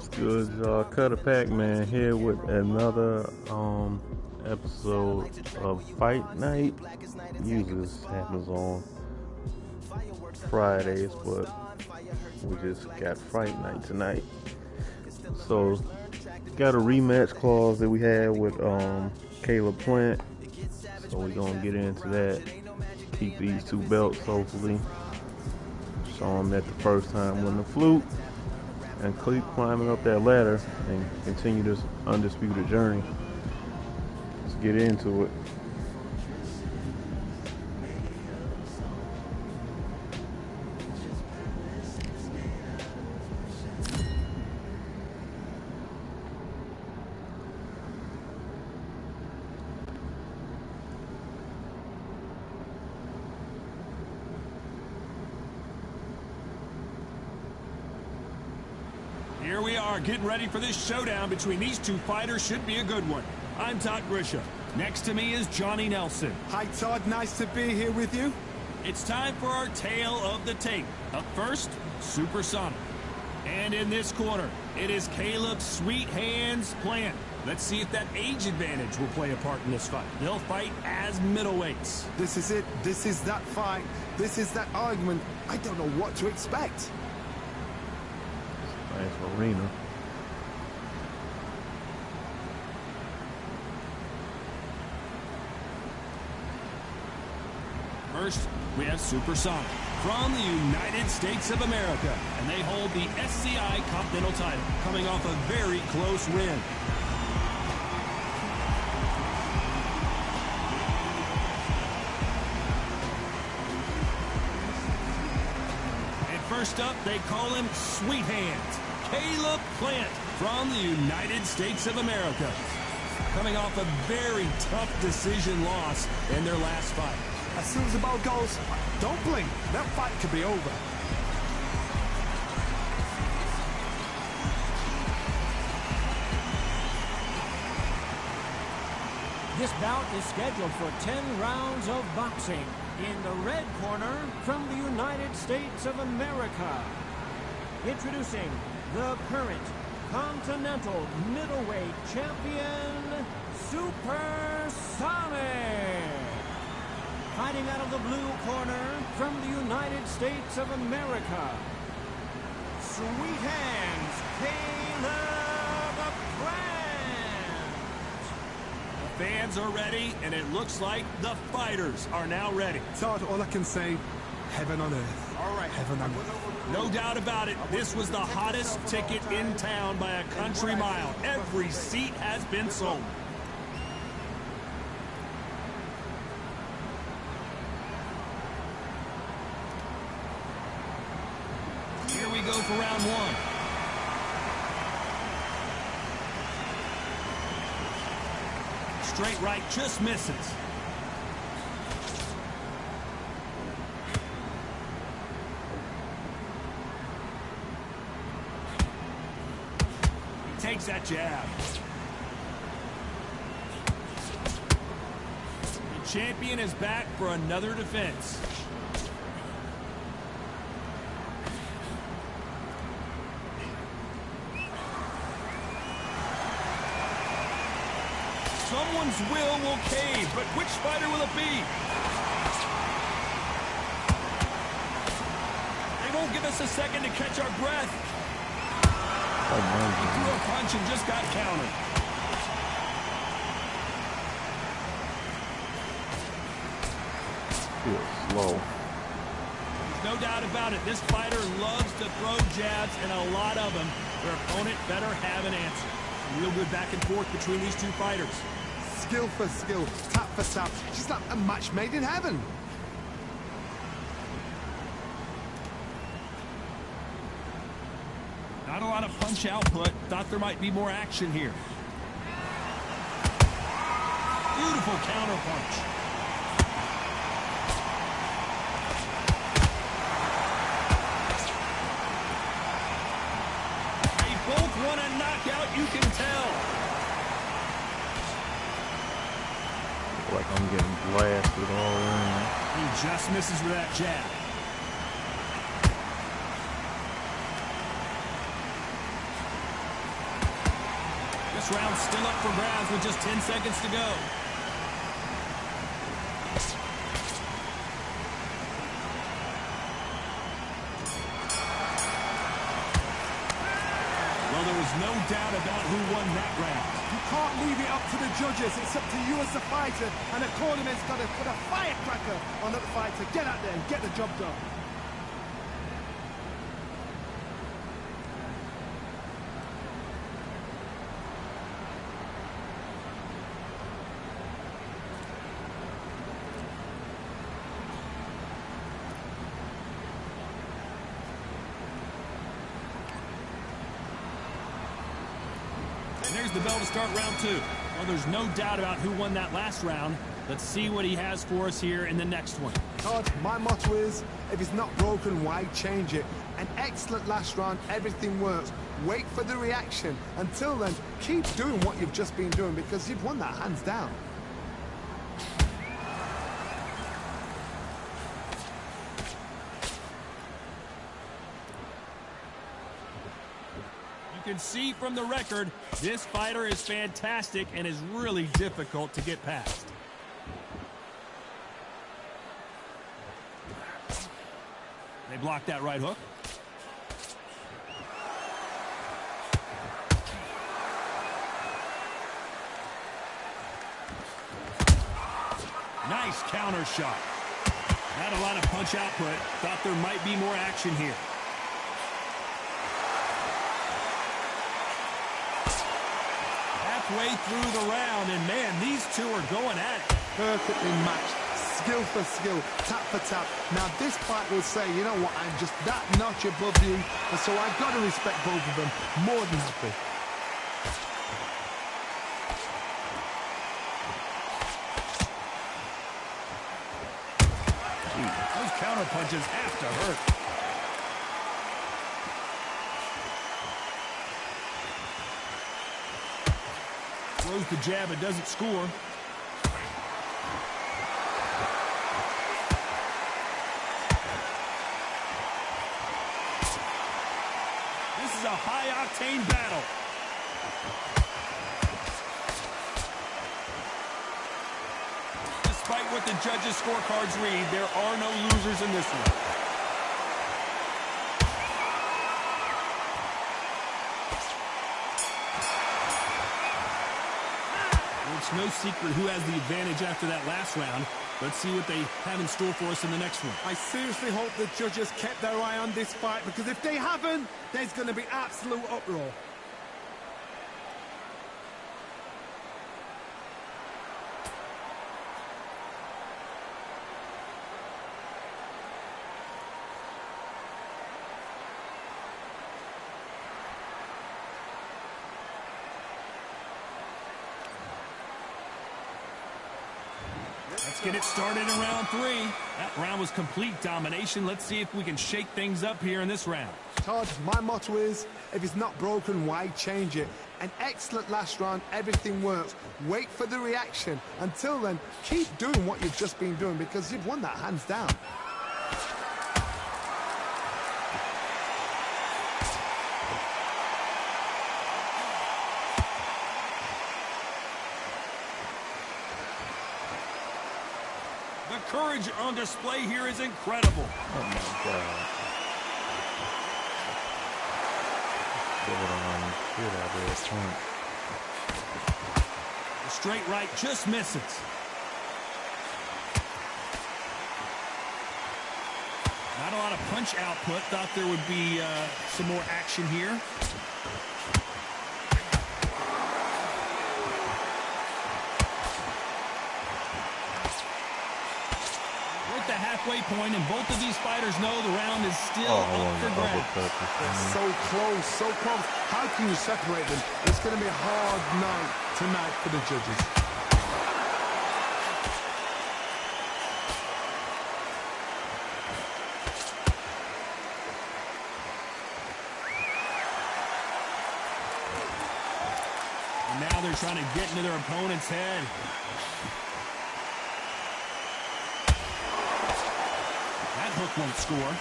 Good, y'all. CuttaPacman here with another episode of Fight Night. Usually this happens on Fridays, but we just got Fight Night tonight. So got a rematch clause that we had with Caleb Plant. So we're gonna get into that. Keep these two belts hopefully. Show them that the first time wasn't a fluke. And keep climbing up that ladder and continue this undisputed journey. Let's get into it. Here we are, getting ready for this showdown between these two fighters. Should be a good one. I'm Todd Grisham. Next to me is Johnny Nelson. Hi, Todd. Nice to be here with you. It's time for our tale of the tape. Up first, Supersonic. And in this corner, it is Caleb Sweet Hands Plant. Let's see if that age advantage will play a part in this fight. They'll fight as middleweights. This is it. This is that fight. This is that argument. I don't know what to expect. Nice arena. First, we have Supersonic from the United States of America, and they hold the SCI Continental title, coming off a very close win. And first up, they call him Sweet Hands, Caleb Plant from the United States of America, coming off a very tough decision loss in their last fight. As soon as the ball goes, don't blink. That fight could be over. This bout is scheduled for 10 rounds of boxing. In the red corner, from the United States of America, introducing the current Continental Middleweight Champion, Supersonic. Fighting out of the blue corner, from the United States of America, Sweet Hands, Caleb Plant. The fans are ready, and it looks like the fighters are now ready. Todd, all I can say, heaven on earth. All right. Heaven on earth. No doubt about it, this was the hottest ticket in town by a country mile. Every seat has been sold. Here we go for round one. Straight right just misses. He takes that jab. The champion is back for another defense. Someone's will cave, but which fighter will it be? They won't give us a second to catch our breath. He threw a punch and just got countered. Feels slow. There's no doubt about it. This fighter loves to throw jabs, and a lot of them. Their opponent better have an answer. Real good back and forth between these two fighters. Skill for skill, tap for tap. Just like a match made in heaven. Not a lot of punch output. Thought there might be more action here. Beautiful counter punch. They both want a knockout, you can tell. Like I'm getting blasted all around. He just misses with that jab. This round's still up for grabs with just 10 seconds to go. Well, there was no doubt about who won that round. You can't leave it up to the judges. It's up to you as the fighter, and the cornerman's got to put a firecracker on that fighter. Get out there and get the job done. And there's the bell to start round 2. Well, there's no doubt about who won that last round. Let's see what he has for us here in the next one. Todd, my motto is, if it's not broken, why change it? An excellent last round, everything works. Wait for the reaction. Until then, keep doing what you've just been doing because you've won that hands down. You can see from the record, this fighter is fantastic and is really difficult to get past. They blocked that right hook. Nice counter shot. Not a lot of punch output. Thought there might be more action here. Halfway through the round, and man, these two are going at it. Perfectly matched, skill for skill, tap for tap. Now this fight will say, you know what, I'm just that notch above you, and so I've got to respect both of them. More than happy. Those counter punches have to hurt. Throws the jab, it doesn't score. This is a high-octane battle. Despite what the judges' scorecards read, there are no losers in this one. It's no secret who has the advantage after that last round. Let's see what they have in store for us in the next one. I seriously hope the judges kept their eye on this fight, because if they haven't, there's going to be absolute uproar. Let's get it started in round 3. That round was complete domination. Let's see if we can shake things up here in this round. Todd, my motto is, if it's not broken, why change it? An excellent last round, everything works. Wait for the reaction. Until then, keep doing what you've just been doing because you've won that hands down. The courage on display here is incredible. Oh my God. The straight right just misses. Not a lot of punch output. Thought there would be some more action here. The halfway point, and both of these fighters know the round is still up for grabs. So close, so close. How can you separate them? It's going to be a hard night tonight for the judges. And now they're trying to get into their opponent's head. Hook won't score.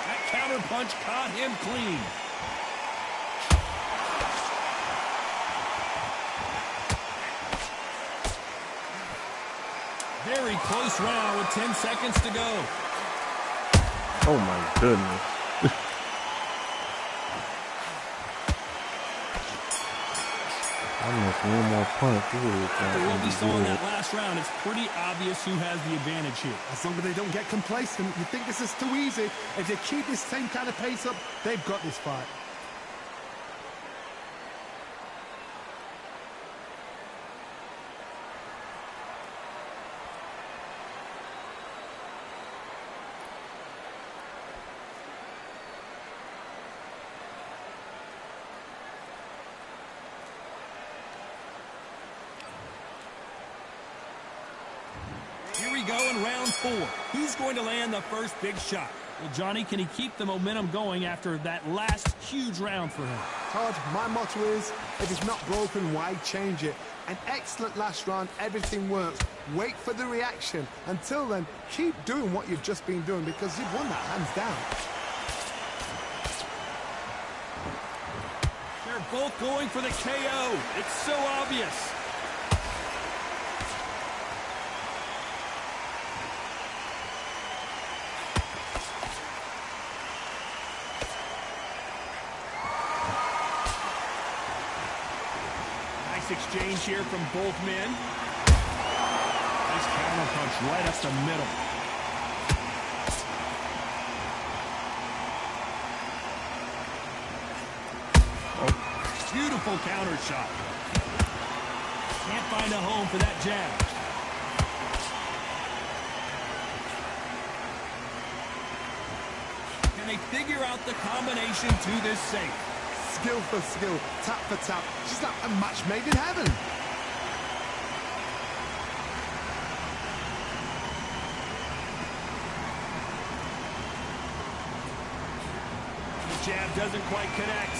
That counterpunch caught him clean. Very close round with 10 seconds to go. Oh my goodness. I missed one more punch. After what we saw in that last round, it's pretty obvious who has the advantage here. As long as they don't get complacent, you think this is too easy. If they keep this same kind of pace up, they've got this fight. Here we go in round 4. Who's going to land the first big shot? Well, Johnny, can he keep the momentum going after that last huge round for him? Todd, my motto is, if it's not broken, why change it? An excellent last round, everything works. Wait for the reaction. Until then, keep doing what you've just been doing because you've won that hands down. They're both going for the KO. It's so obvious. Exchange here from both men. Nice counter punch right up the middle. Oh. Beautiful counter shot. Can't find a home for that jab. Can they figure out the combination to this safe? Skill for skill, tap for tap. She's like a match made in heaven. The jab doesn't quite connect.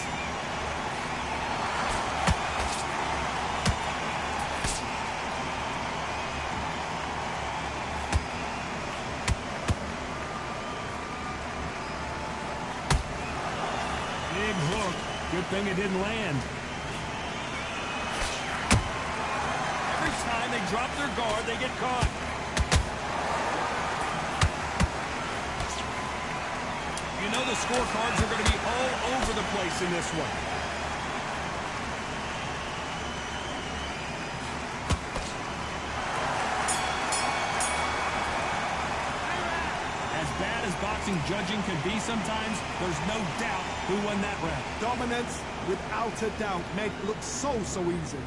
Big hook. Good thing it didn't land. Every time they drop their guard, they get caught. You know the scorecards are going to be all over the place in this one. As bad as boxing judging can be sometimes, there's no doubt who won that round. Dominance, without a doubt, made it look so easy.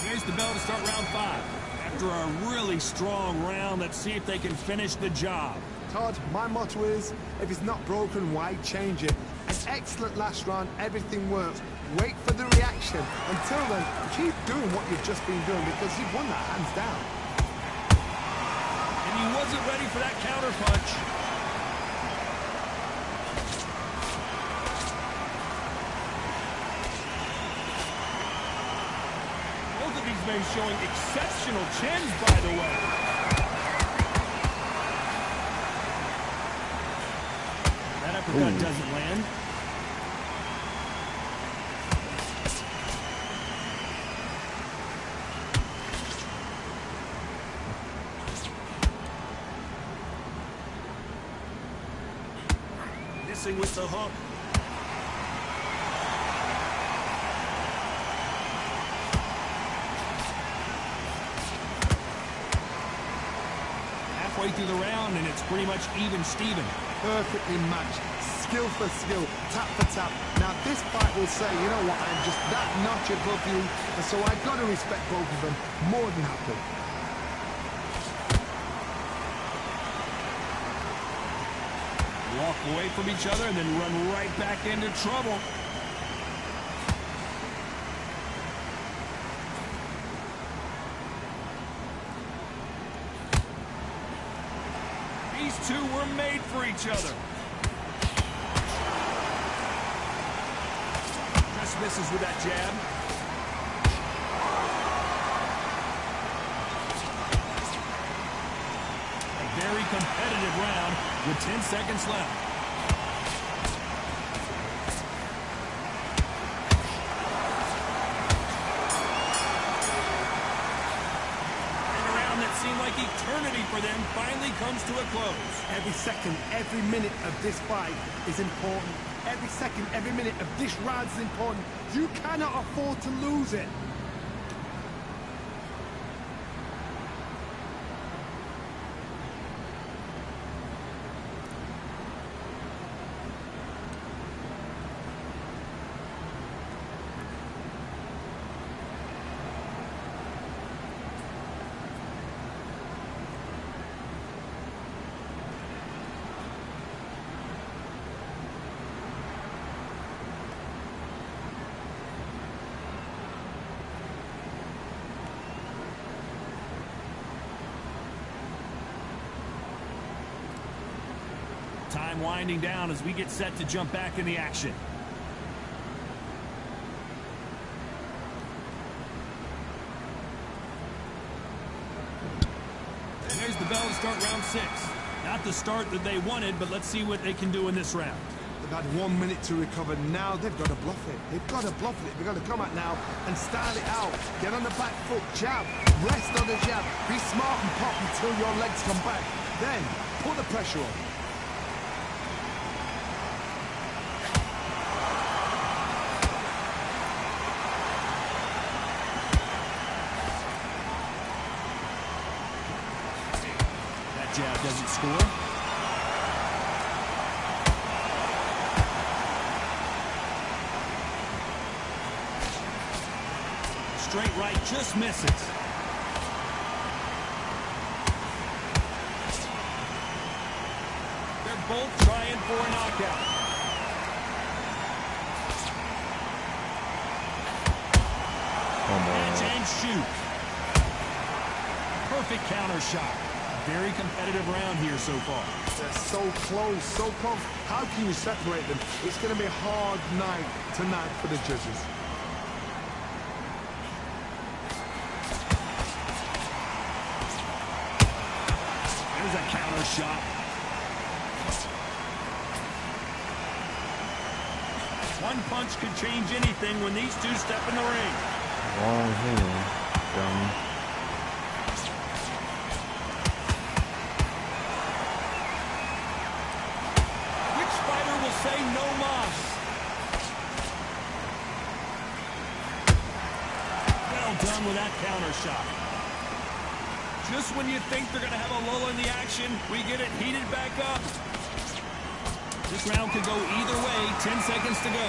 Here's the bell to start round 5. After a really strong round, let's see if they can finish the job. Todd, my motto is, if it's not broken, why change it? An excellent last round, everything works. Wait for the reaction. Until then, keep doing what you've just been doing because you've won that hands down. And he wasn't ready for that counter punch. Both of these men showing exceptional chins, by the way. That uppercut doesn't land. Missing with the hook. Halfway through the round, and it's pretty much even Steven. Perfectly matched. Skill for skill, tap for tap. Now this fight will say, you know what, I'm just that notch above you, and so I've got to respect both of them more than happy. Walk away from each other and then run right back into trouble. These two were made for each other. Just misses with that jab. A very competitive round with 10 seconds left. Seemed like eternity for them finally comes to a close. Every second, every minute of this fight is important. Every second, every minute of this round is important. You cannot afford to lose it. Time winding down as we get set to jump back in the action. And there's the bell to start round 6. Not the start that they wanted, but let's see what they can do in this round. They've had 1 minute to recover. Now they've got to bluff it. They've got to bluff it. They've got to come out now and style it out. Get on the back foot, jab, rest on the jab. Be smart and pop until your legs come back. Then put the pressure on. Jab doesn't score. Straight right just misses. They're both trying for a knockout. Catch and shoot. Perfect counter shot. Very competitive round here so far. They're so close, so close. How can you separate them? It's going to be a hard night tonight for the judges. There's a counter shot. One punch could change anything when these two step in the ring. Long hand, dummy. Say no mas. Well done with that counter shot. Just when you think they're going to have a lull in the action, we get it heated back up. This round could go either way. 10 seconds to go.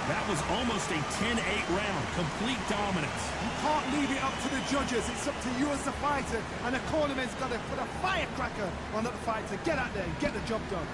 That was almost a 10-8 round. Complete dominance. You can't leave it up to the judges. It's up to you as the fighter. And the cornerman's got to put a firecracker on that fighter. Get out there and get the job done.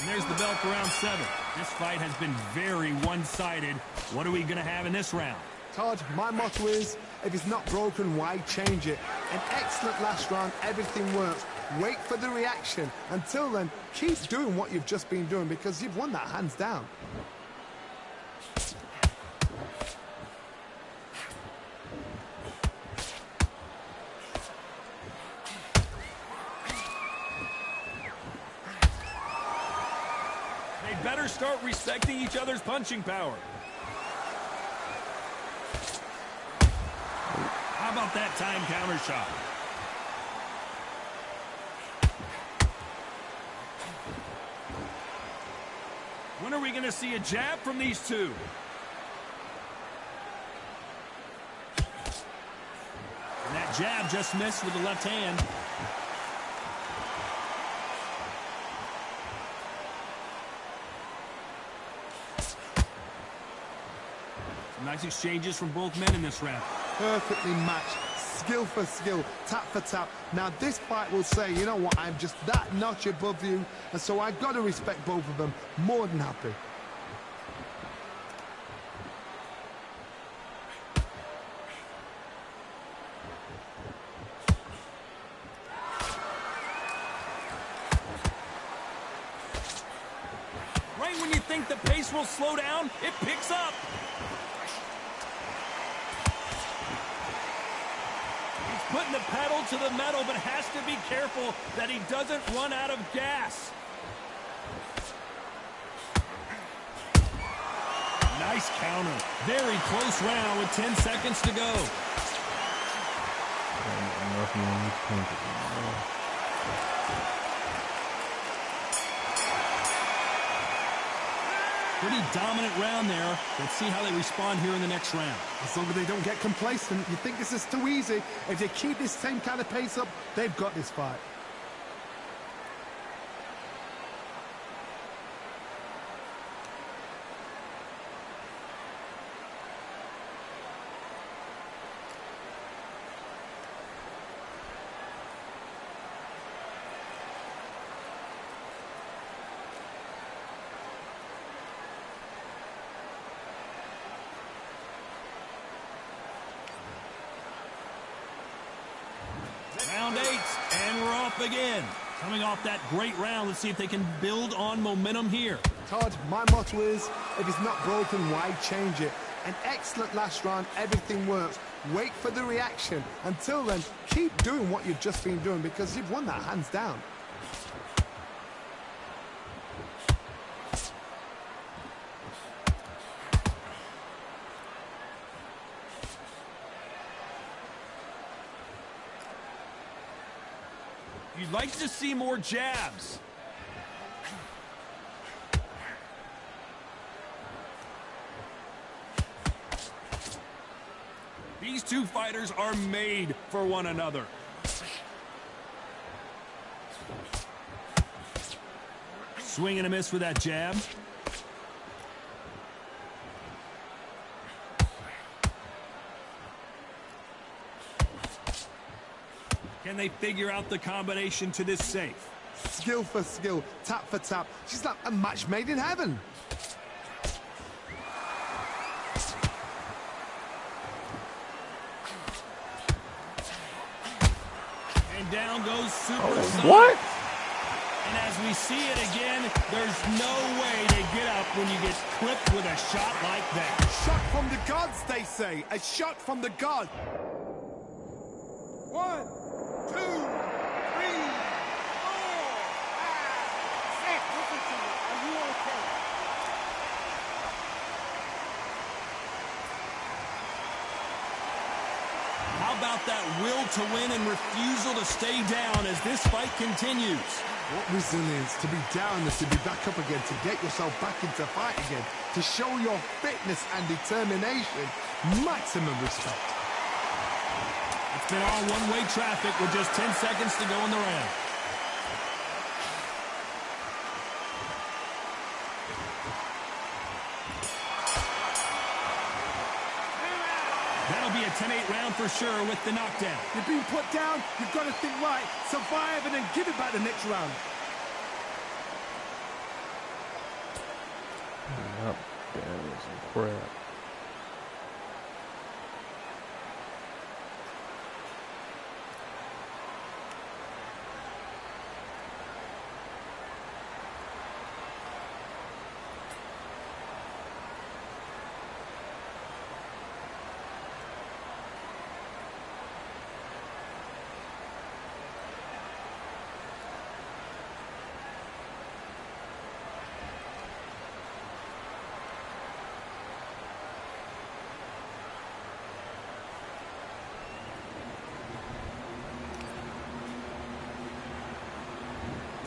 And there's the bell for round 7. This fight has been very one-sided. What are we going to have in this round? Todd, my motto is, if it's not broken, why change it? An excellent last round, everything works. Wait for the reaction. Until then, keep doing what you've just been doing because you've won that hands down. They better start respecting each other's punching power. How about that time counter shot? When are we going to see a jab from these two? That jab just missed with the left hand. Some nice exchanges from both men in this round. Perfectly matched, skill for skill, tap for tap. Now this fight will say, you know what, I'm just that notch above you, and so I've got to respect both of them. More than happy. Right when you think the pace will slow down, it picks up. He's putting the pedal to the metal, but has to be careful that he doesn't run out of gas. Nice counter. Very close round with 10 seconds to go. Pretty dominant round there. Let's see how they respond here in the next round. As long as they don't get complacent, you think this is too easy. If they keep this same kind of pace up, they've got this fight. Round 8, and we're off again. Coming off that great round, let's see if they can build on momentum here. Todd, my motto is, if it's not broken, why change it? An excellent last round, everything works. Wait for the reaction. Until then, keep doing what you've just been doing because you've won that hands down. You'd like to see more jabs. These two fighters are made for one another. Swing and a miss with that jab. Can they figure out the combination to this safe? Skill for skill, tap for tap. She's like a match made in heaven. And down goes Supersonic. What? And as we see it again, there's no way to get up when you get clipped with a shot like that. Shot from the gods, they say. A shot from the gods. 1, 2, 3, 4, 5, 6. Listen to me. Are you okay? How about that will to win and refusal to stay down as this fight continues? What resilience to be down and to be back up again, to get yourself back into fight again, to show your fitness and determination. Maximum respect. It's been all one-way traffic with just 10 seconds to go in the round. That'll be a 10-8 round for sure with the knockdown. You've been put down, you've got to think right, survive and then give it back the next round. Yep, that is some crap.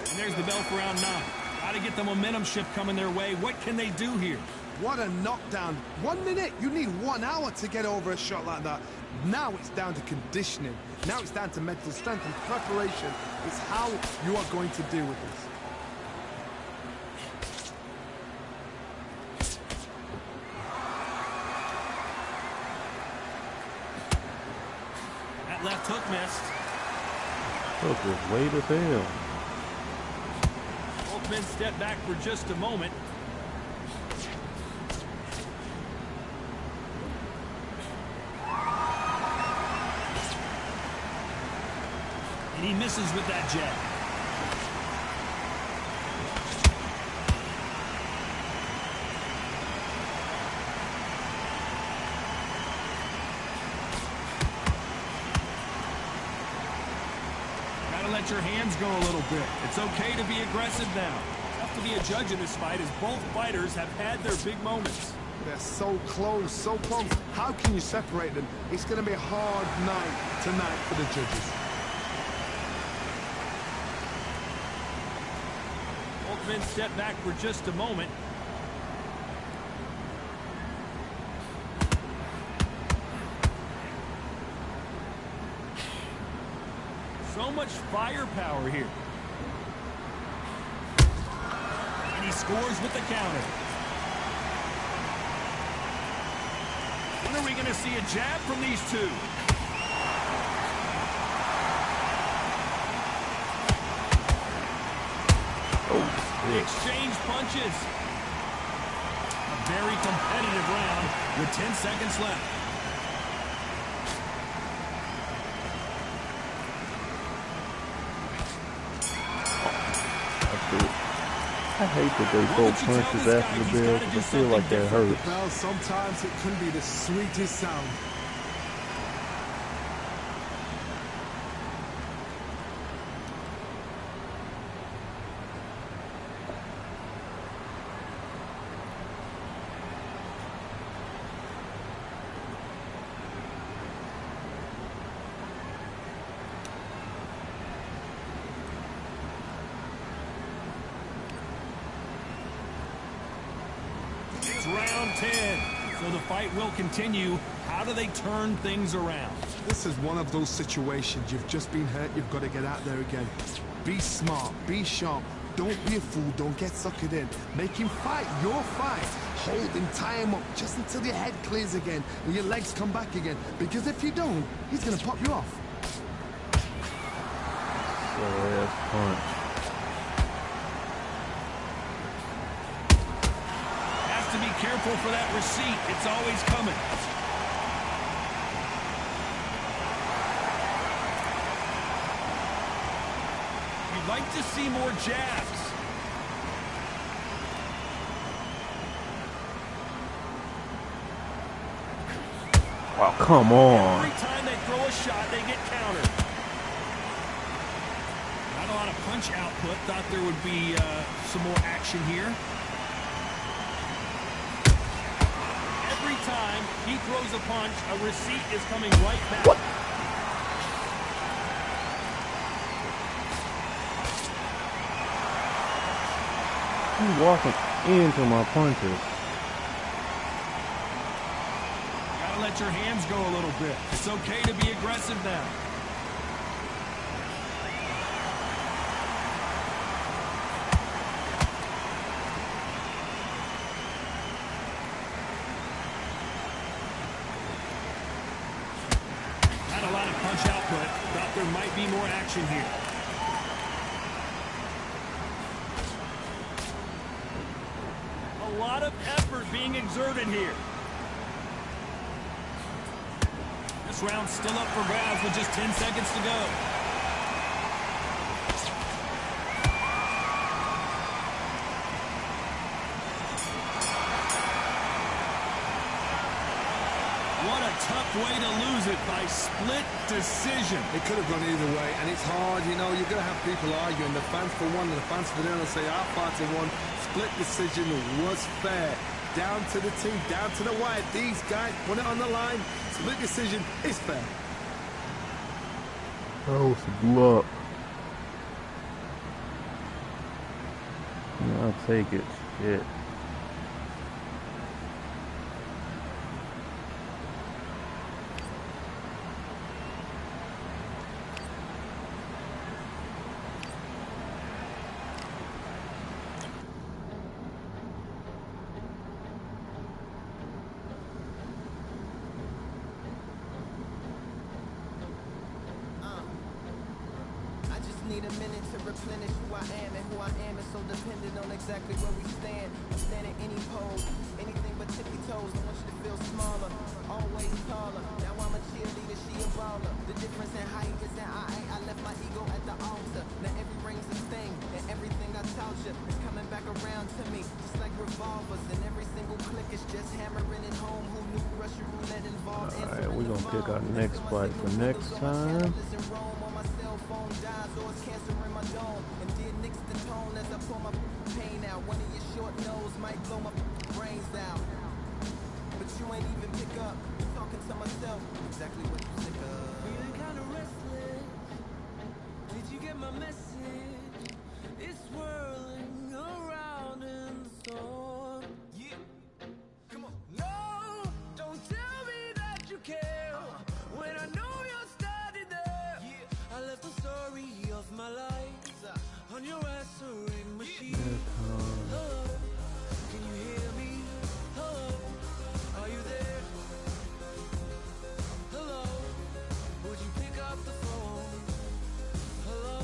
And there's the bell for round 9. Got to get the momentum shift coming their way. What can they do here? What a knockdown. 1 minute, you need 1 hour to get over a shot like that. Now it's down to conditioning. Now it's down to mental strength and preparation. It's how you are going to deal with this. That left hook missed. Hook is late as hell. Both men step back for just a moment. And he misses with that jab. Gotta let your hands go a little bit. It's okay to be aggressive now. Tough to be a judge in this fight as both fighters have had their big moments. They're so close, so close. How can you separate them? It's going to be a hard night tonight for the judges. Both men step back for just a moment. So much firepower here. And he scores with the counter. When are we going to see a jab from these two? They exchange punches. A very competitive round with 10 seconds left. I hate that they throw punches after the bell because I feel like that hurts. Well, sometimes it can be the sweetest sound. Round 10. So the fight will continue. How do they turn things around? This is one of those situations. You've just been hurt. You've got to get out there again. Be smart. Be sharp. Don't be a fool. Don't get suckered in. Make him fight your fight. Hold him. Tie him up just until your head clears again and your legs come back again. Because if you don't, he's going to pop you off. Slow-ass punch. To be careful for that receipt. It's always coming. You'd like to see more jabs. Wow, come on. Every time they throw a shot, they get countered. Not a lot of punch output. Thought there would be some more action here. Every time he throws a punch, a receipt is coming right back. What? He's walking into my punches. Gotta let your hands go a little bit. It's okay to be aggressive now. Thought there might be more action here. A lot of effort being exerted here. This round's still up for grabs with just 10 seconds to go. What a tough way to lose it by split decision. It could have gone either way, and it's hard, you know, you're going to have people arguing, the fans for one and the fans for the other, say our party won. Split decision was fair. Down to the team, down to the wire. These guys put it on the line. Split decision is fair. Oh, some luck. I'll take it. Shit. am, and who I am is so dependent on exactly where we stand. I stand in any pose, anything but tippy toes. I want you to feel smaller, always taller. Now I'm a cheerleader, she a baller. The difference in height is that I left my ego at the altar. Now every ring's a thing, and everything I taught you is coming back around to me, just like revolvers. And every single click is just hammering it home. Who knew Russian roulette involved? Alright, we're gonna pick our next fight for next time. And did nix the tone as I pull my pain out. One of your short nose might blow my brains out. But you ain't even pick up. I'm talking to myself. Exactly what you sick of. Feeling kinda restless. Did you get my message? It's swirling around in the storm. Yeah. Come on. No, don't tell me that you care. When I know you're standing there. Yeah. I left the story of my life on your answering machine. Hello, can you hear me? Hello, are you there? Hello, would you pick up the phone? Hello,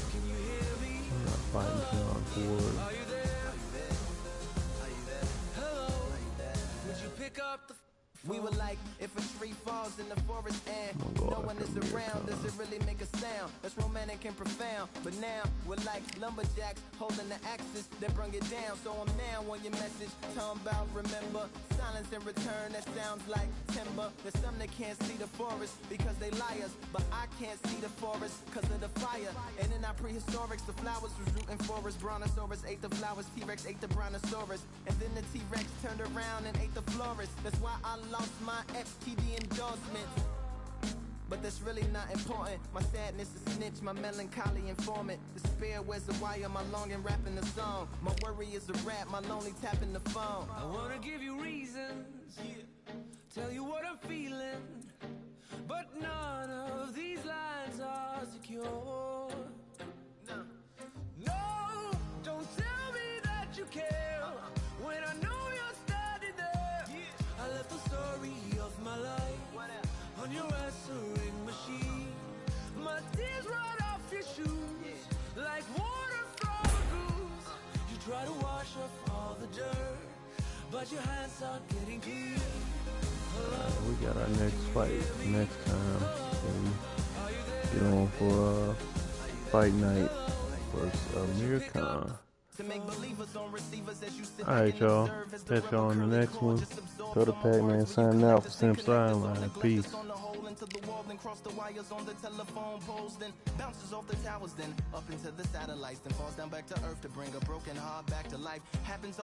can you hear me? I'm not fighting John Ford. Are you there? Hello, would you pick up the phone? We were like, if a tree falls in the forest and no one is around, does it really make a sound? That's romantic and profound. But now, we're like lumberjacks holding the axes that bring it down. So I'm now on your message, talking about remember. Silence in return, that sounds like timber. There's some that can't see the forest because they liars. But I can't see the forest because of the fire. And in our prehistorics, the flowers was rooting for us. Brontosaurus ate the flowers, T-Rex ate the Brontosaurus. And then the T-Rex turned around and ate the florist. That's why I lost my FTD endorsement. But that's really not important. My sadness is snitch, my melancholy informant. Despair wears a wire, my longing rapping the song. My worry is a rap, my lonely tapping the phone. I wanna give you reasons, tell you what I'm feeling, but none of these lines are secure. No, don't tell me that you care when I know you're standing there. I left the story of my life on your answering machine. My tears run off your shoes like water from a goose. You try to wash off all the dirt, but your hands are getting clean. We got our next fight next time. So we get on for fight night versus Amir Khan. Alright, y'all. Catch y'all on the next one. CuttaPacman signing out for Simp Sideline. Peace. Into the wall and cross the wires on the telephone poles, then bounces off the towers, then up into the satellites, then falls down back to earth to bring a broken heart back to life. Happens